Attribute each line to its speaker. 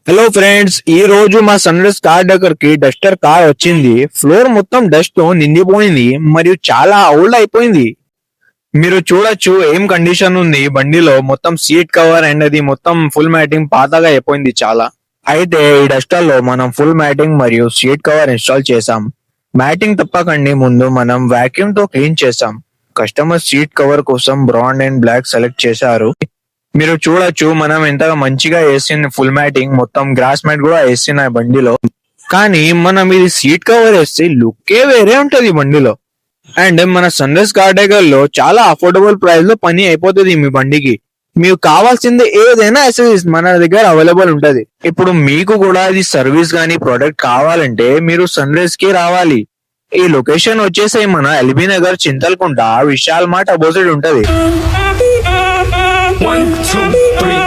Speaker 1: Hello friends, ఈ రోజు మా సన్ రైజ్ కార్ దగ్గరికి డస్టర్ కార్ వచ్చింది. ఫ్లోర్ మొత్తం డస్ట్ తో నిండిపోయింది మరియు చాలా ఓల్డ్ అయిపోయింది. మీరు చూడొచ్చు ఏం కండిషన్ ఉంది బండిలో. మొత్తం సీట్ కవర్ అండ్ అది మొత్తం ఫుల్ మ్యాటింగ్ పాతగా అయిపోయింది చాలా. అయితే ఈ డస్టర్ లో మనం ఫుల్ మ్యాటింగ్ మరియు సీట్ కవర్ ఇన్స్టాల్ చేసాం. మ్యాటింగ్ తప్పకండి ముందు మనం వాక్యూమ్ తో క్లీన్ చేసాం. కస్టమర్ సీట్ కవర్ కోసం బ్రౌన్ అండ్ బ్లాక్ సెలెక్ట్ చేశారు. మీరు చూడొచ్చు మనం ఎంతగా మంచిగా వేసింది ఫుల్ మ్యాటింగ్, మొత్తం గ్రాస్ మ్యాట్ కూడా వేసిన బండిలో. కానీ మనం ఇది సీట్ కవర్ వేస్తే లుక్కే వేరే ఉంటది బండిలో. అండ్ మన సన్ రైజ్ కార్ డెకర్ లో చాలా అఫోర్డబుల్ ప్రైస్ లో పని అయిపోతుంది మీ బండికి. మీకు కావాల్సింది ఏదైనా యాక్సెసరీస్ మన దగ్గర అవైలబుల్ ఉంటది. ఇప్పుడు మీకు కూడా ఇది సర్వీస్ గానీ ప్రొడక్ట్ కావాలంటే మీరు సన్ రైజ్ కి రావాలి. ఈ లొకేషన్ వచ్చేసి మన LB Nagar Chintalkunta Vishal mart opposite ఉంటది.
Speaker 2: 1, 2, 3